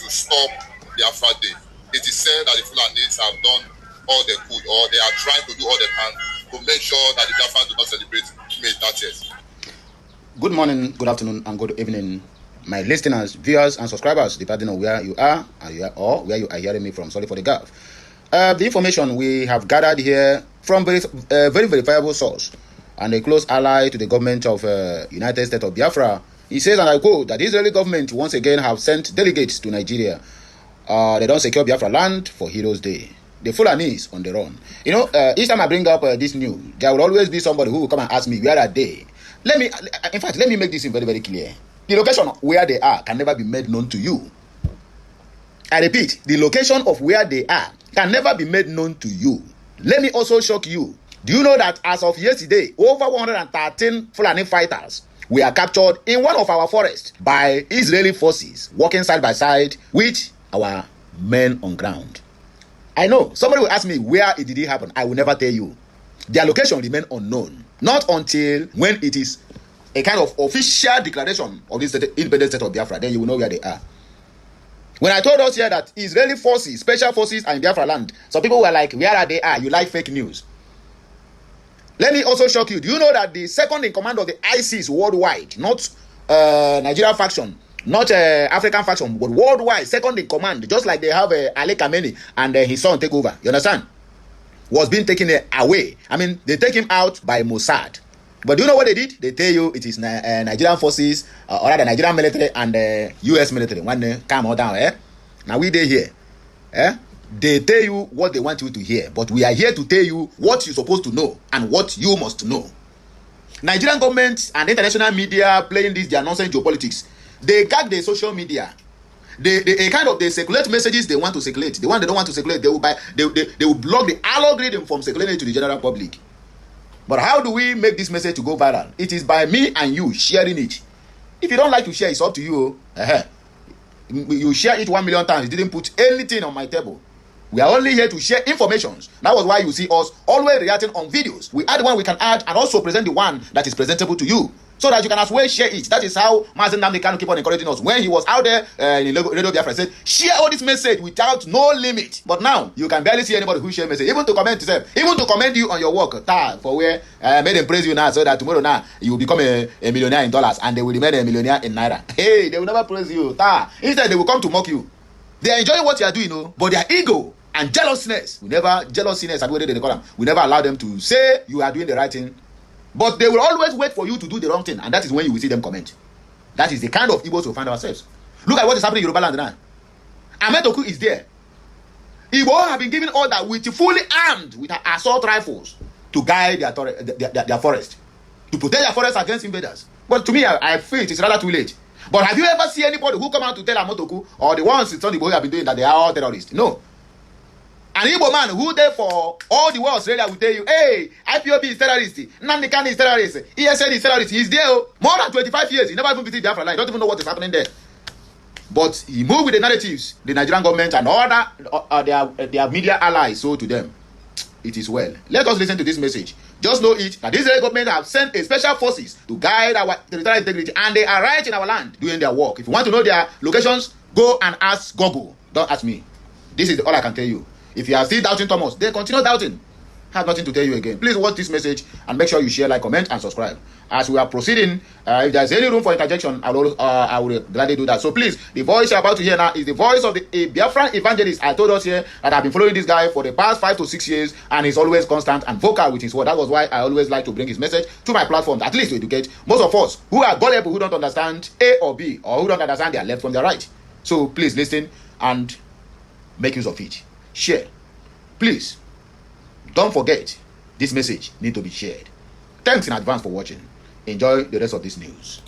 to stop Biafra Day. It is said that the Fulanis have done all they could, or they are trying to do all they can to make sure that the Biafra do not celebrate May 30th. Good morning, good afternoon, and good evening, my listeners, viewers, and subscribers, depending on where you are or where you are hearing me from. Sorry for the gap. The information we have gathered here from very verifiable source and a close ally to the government of United States of Biafra. He says, and I quote, that the Israeli government once again have sent delegates to Nigeria. They don't secure Biafra land for Heroes Day. The Fulanis on the run. You know, each time I bring up this news, there will always be somebody who will come and ask me, where are they? Let me make this very, very clear. The location where they are can never be made known to you. I repeat, the location of where they are can never be made known to you. Let me also shock you. Do you know that as of yesterday, over 113 Fulani fighters were captured in one of our forests by Israeli forces working side by side with our men on ground? I know somebody will ask me where it did it happen. I will never tell you. Their location remain unknown. Not until when it is a kind of official declaration of this independent state of Biafra, then you will know where they are. When I told us here that Israeli forces, special forces are in Biafra land, some people were like, where are they? You like fake news. Let me also shock you. Do you know that the second in command of the ISIS worldwide, not Nigeria faction, not African faction, but worldwide, second in command, just like they have Ali Khamenei and his son take over, you understand, was being taken away. I mean, they take him out by Mossad. But do you know what they did? They tell you it is Nigerian forces, or rather Nigerian military and US military. One come all down, Now we dey here, They tell you what they want you to hear, but we are here to tell you what you're supposed to know and what you must know. Nigerian government and international media playing this their nonsense geopolitics. They gag the social media. They circulate messages they want to circulate. The one they don't want to circulate, they will block the algorithm from circulating to the general public. But how do we make this message to go viral? It is by me and you sharing it. If you don't like to share, it's up to you. You share it 1 million times. You didn't put anything on my table. We are only here to share information. That was why you see us always reacting on videos. We add one we can add and also present the one that is presentable to you, so that you can as well share it. That is how Mazen Namdekan keep on encouraging us. When he was out there in Radio Biafra, said, share all this message without no limit. But now, you can barely see anybody who share message. Even to comment yourself. Even to commend you on your work. For where made them praise you now, so that tomorrow now, you will become a millionaire in dollars and they will remain a millionaire in naira. Hey, they will never praise you. Instead, they will come to mock you. They are enjoying what you are doing, but their ego and jealousness, we never allow them to say you are doing the right thing. But they will always wait for you to do the wrong thing, and that is when you will see them comment. That is the kind of Igbos we find ourselves. Look at what is happening in Yoruba land now. Ahmed Oku is there. Igbo have been given order with fully armed with assault rifles to guide their forest, to protect their forest against invaders. But to me, I feel it is rather too late. But have you ever seen anybody who come out to tell Ahmed Oku or the ones in Igbo have been doing that they are all terrorists? No. An Igbo man who there for all the world Australia will tell you, hey, IPOB is terrorist, Nnamdi Kanu is terrorist, ESN is terrorist. He's there more than 25 years. He never even visited Biafra land. He don't even know what is happening there. But he moved with the narratives, the Nigerian government and all their media allies sold to them. It is well. Let us listen to this message. Just know it that the Israeli government have sent a special forces to guide our territorial integrity, and they are right in our land doing their work. If you want to know their locations, go and ask Google. Don't ask me. This is all I can tell you. If you are still doubting Thomas, then continue doubting. I have nothing to tell you again. Please watch this message and make sure you share, like, comment, and subscribe. As we are proceeding, if there is any room for interjection, I will gladly do that. So please, the voice you are about to hear now is the voice of a Biafran evangelist. I told us here that I've been following this guy for the past 5 to 6 years, and he's always constant and vocal with his word. That was why I always like to bring his message to my platform, at least to educate most of us who are gullible, who don't understand A or B, or who don't understand their left from their right. So please listen and make use of it. Share. Please, don't forget, this message needs to be shared. Thanks in advance for watching. Enjoy the rest of this news.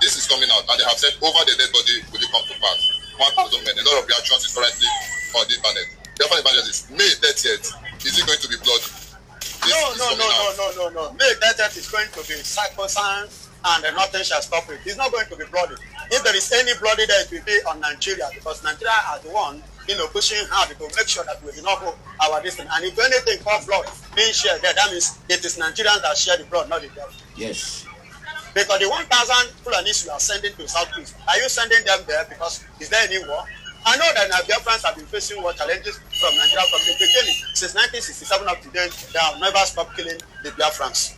This is coming out, and they have said over the dead body will it come to pass. One thousand men. A lot of reactions is currently on the internet. Therefore, evangelist, May 30th, is it going to be blood? No. May 30th is going to be sacrosanct, and nothing shall stop it. It's not going to be bloody. If there is any bloody there, it will be on Nigeria, because Nigeria are the one pushing hard to make sure that we do not hold our distance. And if anything called blood being shared there, that means it is Nigerians that share the blood, not the devil. Yes. Because the 1,000 Fulanis you are sending to Southeast, are you sending them there because is there any war? I know that Biafrans have been facing war challenges from Nigeria from the beginning. Since 1967 up to date, they have never stopped killing the Biafrans.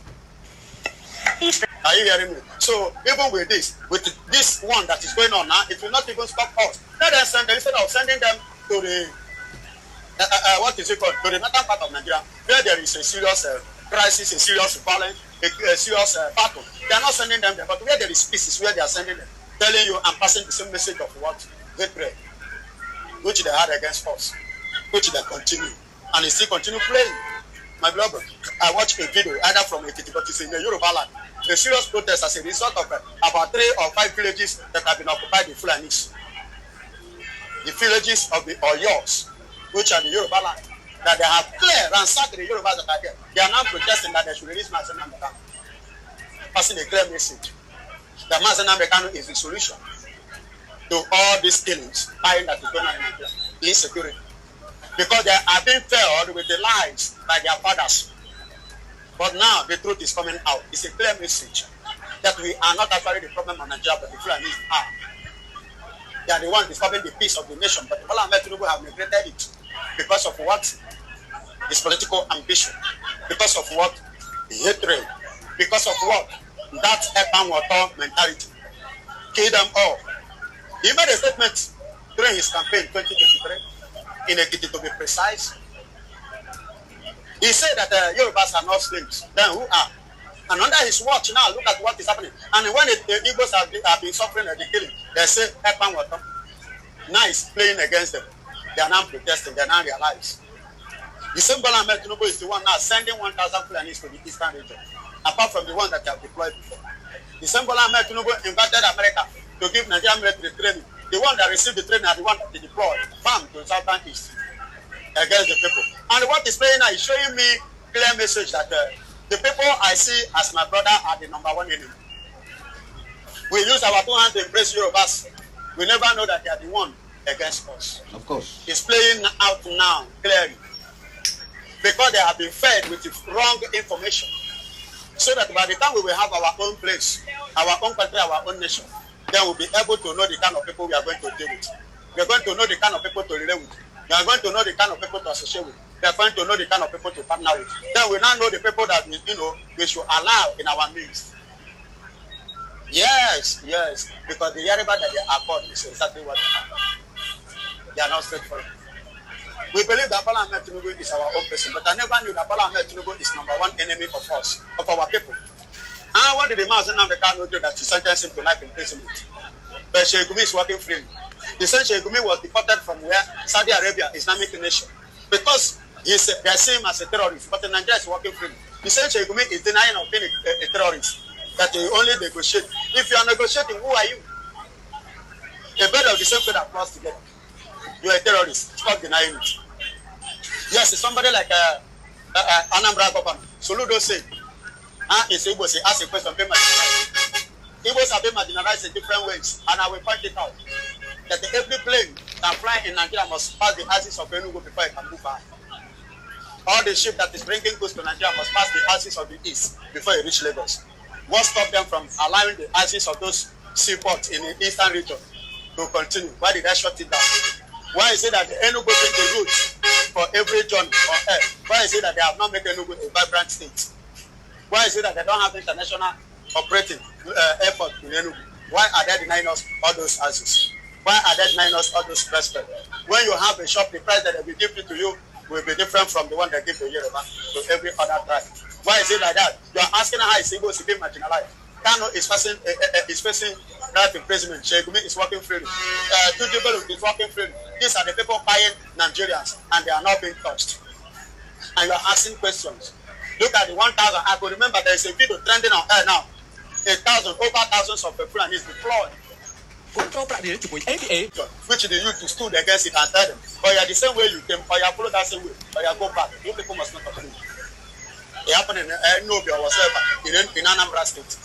Are you hearing me? So even with this one that is going on now, it will not even stop us. Let them send them, instead of sending them to the what is it called? To the northern part of Nigeria, where there is a serious crisis, a serious violence, a serious battle. They are not sending them there, but where there is peace is where they are sending them, telling you and passing the same message of what they pray, which they had against us, which they continue, and they still continue playing. My beloved, I watched a video either from Ekiti, but it's in the Yoruba land. A serious protest as a result of about 3 or 5 villages that have been occupied by Fulanis. The villages of the Oyos, which are the Yoruba land, that they have clear ransacked the Yorubas that are there. They are now protesting that they should release Mazen Namdekano, passing a clear message that Mazen Namdekano is the solution to all these killings, that is going on in Nigeria, the insecurity. Because they are being filled with the lies by their fathers. But now the truth is coming out. It's a clear message that we are not actually the problem of Nigeria, but the Fulanis are. They are the ones disturbing the peace of the nation, but the Bola Ahmed Tinubu have neglected it because of what? His political ambition. Because of what? The hatred. Because of what? That Epan Water mentality. Kill them all. He made a statement during his campaign 2023, in Ekiti to be precise. He said that Yorubas are not slaves. Then who are? And under his watch now, look at what is happening. And when the Igbos have been suffering the killing, they say, Epan Water. Now he's playing against them. They are now protesting. They are now realized. The same Bola Ahmed Tinubu is the one now sending 1,000 Fulanis to the eastern region, apart from the one that they have deployed before. The same Bola Ahmed Tinubu invited America to give Nigerian military training. The one that received the training are the one that they deployed, bam, to the southern east against the people. And what is playing now is showing me clear message that the people I see as my brother are the number one enemy. We use our 2 hands to embrace Yorubas. We never know that they are the one against us. Of course. It's playing out now clearly. Because they have been fed with the wrong information. So that by the time we will have our own place, our own country, our own nation, then we'll be able to know the kind of people we are going to deal with. We are going to know the kind of people to relate with. We are going to know the kind of people to associate with. We are going to know the kind of people to partner with. Then we now know the people that we should allow in our midst. Yes, because the Yoruba that they are called is exactly what they are. They are not straightforward. We believe that Bola Ahmed Tinubu is our own person, but I never knew that Bola Ahmed Tinubu is number one enemy of us, of our people. And what did the Mazen Namdekano do that he sentenced him to life imprisonment? But Sheikh Gumi is working freely. The same Sheikh Gumi was deported from where? Saudi Arabia, Islamic nation. Because they see him as a terrorist, but in Nigeria is working freely. The same Sheikh Gumi is denying of being a terrorist, that he only negotiate. If you are negotiating, who are you? A bird of the same feather flock together. You are a terrorist. Stop denying it. Yes, it's somebody like Anambra governor. Soludo said, it's Igbo, he asked a question, being marginalized. Igbos have been marginalized in different ways, and I will point it out that every plane that fly in Nigeria must pass the axis of Enugu before it can move by. All the ship that is bringing goods to Nigeria must pass the axis of the east before it reach Lagos. What stopped them from allowing the axis of those seaports in the eastern region to continue? Why did I shut it down? Why is it that the Enugu is the route for every journey on earth? Why is it that they have not made Enugu a vibrant state? Why is it that they don't have international operating effort in Enugu? Why are they denying us all those access? Why are they denying us all those respect? When you have a shop, the price that they will give it to you will be different from the one they give to Yoruba, to every other tribe. Why is it like that? You are asking how is Igbo to be marginalized. Kano is facing life imprisonment. Sheikh Gumi is working freely. Tujibelu is working freely. These are the people buying Nigerians, and they are not being touched. And you are asking questions. Look at the 1,000. I could remember there is a video trending on air now. 1,000, over thousands of people and is deployed. Which the youth stood against it and said them, or you are the same way you came, or you follow that same way, or you go back. You people must not continue. It happened in Nobi or whatever in Anambra State.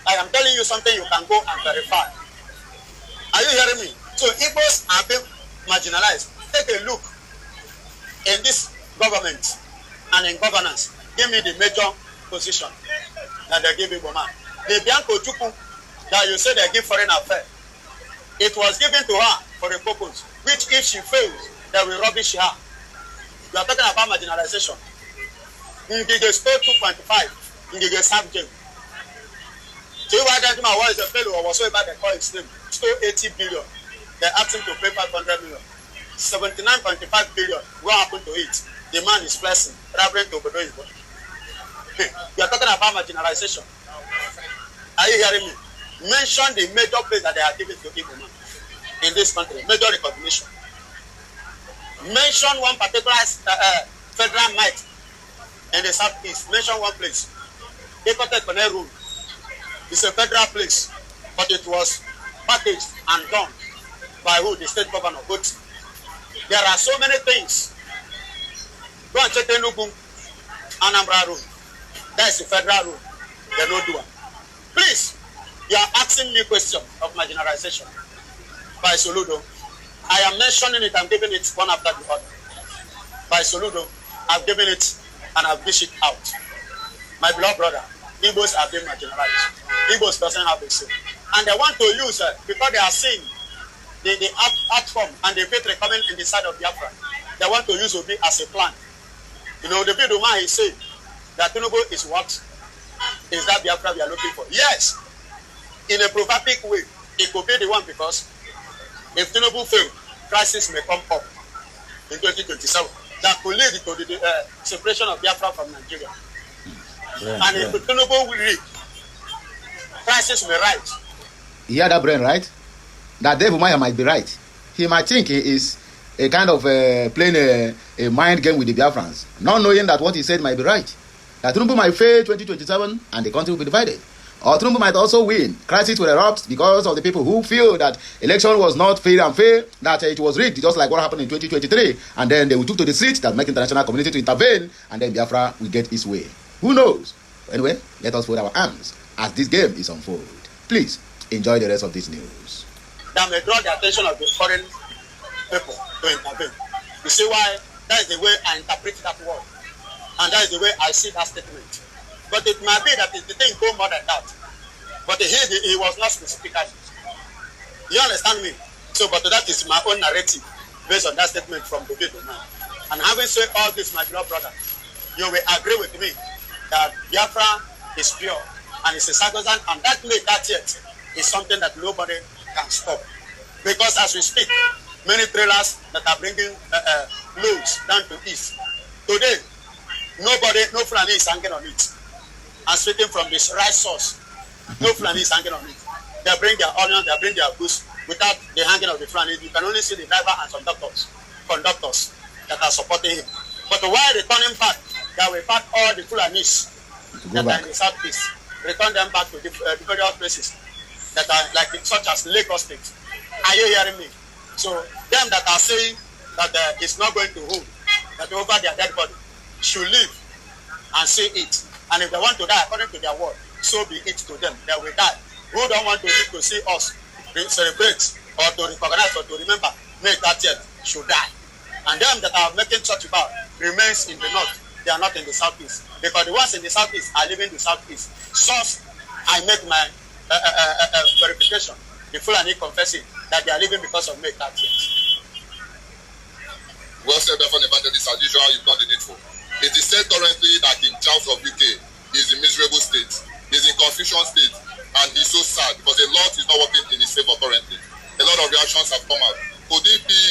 I am telling you something you can go and verify. Are you hearing me? So Igbos are being marginalized. Take a look in this government and in governance. Give me the major position that they give Igbo man. The Bianco Chukwu that you say they give foreign affairs, it was given to her for a purpose, which if she fails, they will rubbish her. We are talking about marginalization. NjA stole 2.5. NjA served jail. So why that man was a fellow or whatsoever they call his name, stole 80 billion. They asked him to pay 500 million. 79.5 billion. What happened to it? The man is flexing. Reverend Obodoyibo. We are talking about marginalization. Are you hearing me? Mention the major place that they are giving to Igbo man in this country. Major recognition. Mention one particular federal might in the southeast. Mention one place. Ikote Kone Road. It's a federal place, but it was packaged and done by who? The state governor, GovT. There are so many things. Go and check Enugu, Anambra Road. That is the federal road. They don't do it. Please, you are asking me a question of marginalization. By Soludo, I am mentioning it, I'm giving it one after the other. By Soludo, I've given it and I've dished it out. My beloved brother, Igbos have been marginalized. Igbos doesn't have a say. And they want to use it because they are seeing the art form and the victory coming in the side of Biafra. They want to use Obi as a plan. You know, the video man is saying that Tinubu is what? Is that Biafra we are looking for? Yes. In a proverbic way, it could be the one because if Tinubu fails, crisis may come up in 2027. That could lead to the separation of Biafra from Nigeria. Yeah, and if Tinubu will lead, crisis may rise. You hear that, brain, right? That Dave Umaya might be right. He might think he is a kind of playing a mind game with the Biafrans, not knowing that what he said might be right. That Tinubu might fail 2027 and the country will be divided. Or Tinubu might also win. Crisis will erupt because of the people who feel that election was not fair and fair, that it was rigged, just like what happened in 2023. And then they will took to the streets that make international community to intervene, and then Biafra will get its way. Who knows? Anyway, let us fold our arms as this game is unfolded. Please enjoy the rest of this news. That may draw the attention of the foreign people to intervene. You see why? That is the way I interpret that word. And that is the way I see that statement. But it might be that the thing go more than that. But he was not specific. You understand me? So, but that is my own narrative based on that statement from the video man. And having said all this, my beloved brother, you will agree with me that Biafra is pure and it's a sacrosanct, and that May 30th is something that nobody can stop. Because as we speak, many trailers that are bringing loads down to east. Today, no Fulani is hanging on it. I'm speaking from this rice source. No Fulani is hanging on it. They bring their onions, they bring their goods without the hanging of the Fulani. You can only see the driver and some conductors that are supporting him. But while returning back, they will pack all the Fulanis that are in the southeast, return them back to the various places that are like such as Lagos State. Are you hearing me? So them that are saying that it's not going to hold, that over their dead body, should live and see it. And if they want to die according to their word, so be it to them. They will die. Who don't want to live to see us celebrate or to recognize or to remember May 30th should die. And them that are making such about remains in the north. They are not in the southeast. Because the ones in the southeast are living in the southeast. Source, I make my verification. The Fulani confessing that they are living because of May 30th. Well said, Biafran evangelist, as usual, you've done the needful. It is said currently that King Charles of UK is in miserable state, is in confusion state, and he's so sad because a lot is not working in his favor currently. A lot of reactions have come out. Could it be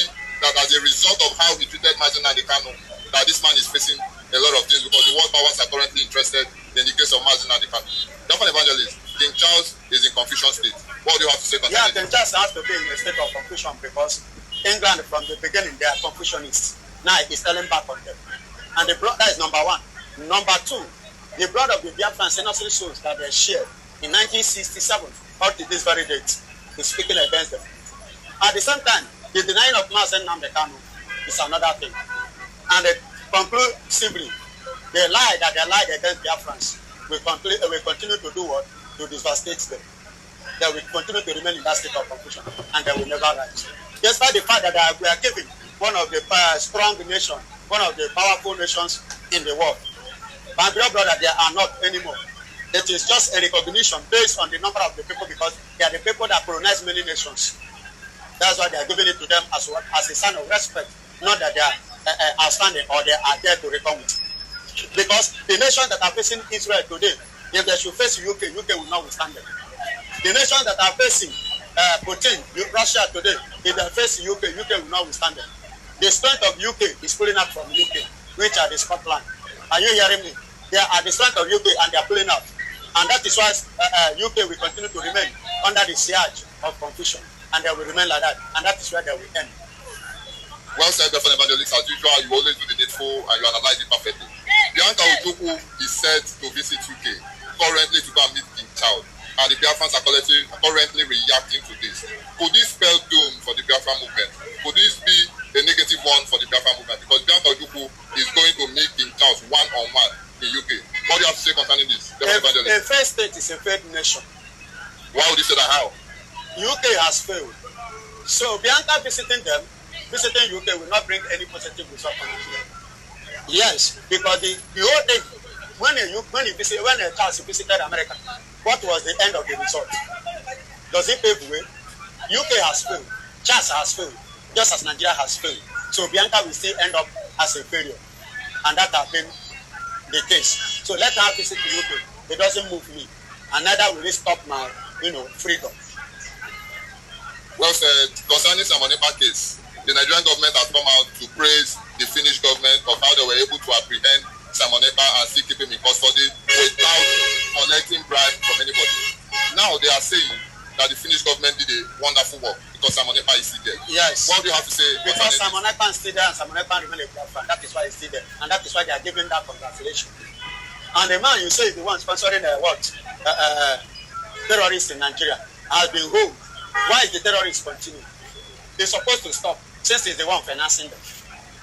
that as a result of how he treated Mazen Adekano, that this man is facing a lot of things because the world powers are currently interested in the case of Mazen Adekano? Biafran evangelist, King Charles is in confusion state. What do you have to say concerning it? King Charles has to be in a state of confusion because England from the beginning they are confusionists. Now it's telling back on them. And the blood, that is number one. Number two, the blood of the Biafrans innocent souls that they shared in 1967 up to this very date is speaking against them. At the same time, the denying of Mazen Adekano is another thing. And conclusively, they lied against Biafrans. We continue to do what? To devastate them. They will continue to remain in that state of confusion and they will never rise. Despite the fact that we are giving one of the strong nations, one of the powerful nations in the world. My beloved brother, they are not anymore. It is just a recognition based on the number of the people because they are the people that colonize many nations. That's why they are giving it to them as a sign of respect, not that they are outstanding or they are there to reckon with. Because the nations that are facing Israel today, if they should face UK, UK will not withstand them. The nations that are facing Putin, Russia today, if they face UK, UK will not withstand them. The strength of UK is pulling out from UK, which are the Scotland. Are you hearing me? They are the strength of UK and they are pulling out. And that is why UK will continue to remain under the siege of confusion. And they will remain like that. And that is where they will end. Well said, Governor Evangelist. As usual, you always do the needful and you analyze it perfectly. Bianca Ojukwu is set to visit UK, currently to go and meet King Charles. And the Biafrans are currently reacting to this. Could this spell doom for the Biafra movement? Could this be a negative one for the Biafra movement? Because Bianca Ojukwu is going to meet King Charles one-on-one in UK. What do you have to say concerning this? A failed state is a failed nation. Why would you say that? How? UK has failed. So Bianca visiting UK will not bring any positive result on Nigeria. Yes, because the whole thing, when Charles visited America, what was the end of the result? Does it pave the way? UK has failed. Charles has failed. Just as Nigeria has failed. So Bianca will still end up as a failure. And that has been the case. So let her visit the UK. It doesn't move me. And neither will it stop my, freedom. Well said. Concerning Samonepa case, the Nigerian government has come out to praise the Finnish government of how they were able to apprehend Samonepa and still keep him in custody without collecting bribes from anybody. Now they are saying that the Finnish government did a wonderful work because Samonepa is still there. Yes. What do you have to say? Because Samonepa is still there and Samonepa remains a Biafra. That is why he's still there. And that is why they are giving that congratulation. And the man you say is the one sponsoring terrorists in Nigeria has been home. Why is the terrorists continuing? They're supposed to stop since he's the one financing them.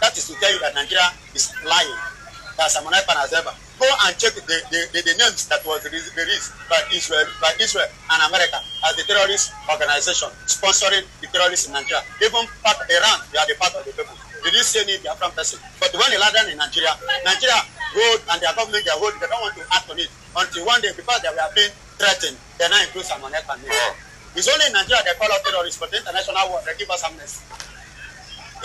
That is to tell you that Nigeria is lying. That Samonepa has ever. Go and check the names that was released by Israel and America as the terrorist organization sponsoring the terrorists in Nigeria. Even part of Iran, they are the part of the people. They didn't see any Biafran person. But when they landed in Nigeria hold and their government, they hold, they don't want to act on it until one day, because they were being threatened, they now include Samonepa. It's only in Nigeria they call us terrorists, but the international world, they give us amnesty.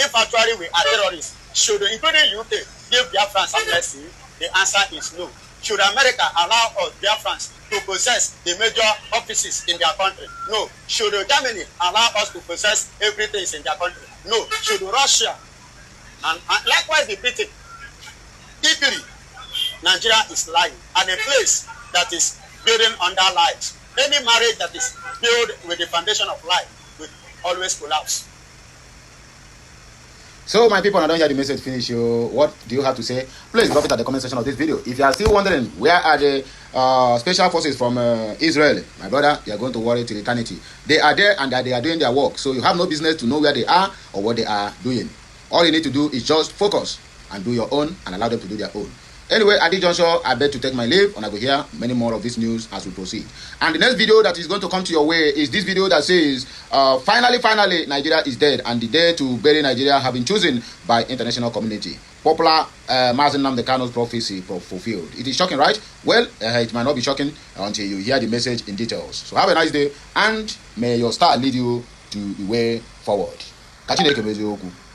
If actually we are terrorists, should, including UK, give Biafrans amnesty? The answer is no. Should America allow us, Biafrans, to possess the major offices in their country? No. Should Germany allow us to possess everything in their country? No. Should Russia, and likewise the Britain, Italy, Nigeria is lying, and a place that is building under lies. Any marriage that is built with the foundation of life will always collapse. So my people, I don't hear the message finish. What do you have to say? Please drop it at the comment section of this video. If you are still wondering where are the special forces from Israel, my brother, you are going to worry till eternity. They are there and they are doing their work. So you have no business to know where they are or what they are doing. All you need to do is just focus and do your own and allow them to do their own. Anyway, at this juncture, I beg to take my leave, and I will hear many more of this news as we proceed. And the next video that is going to come to your way is this video that says, finally, Nigeria is dead, and the day to bury Nigeria have been chosen by international community. Popular Mazen Nnamdi Kanu's prophecy fulfilled. It is shocking, right? Well, it might not be shocking until you hear the message in details. So have a nice day, and may your star lead you to the way forward. Catch you next.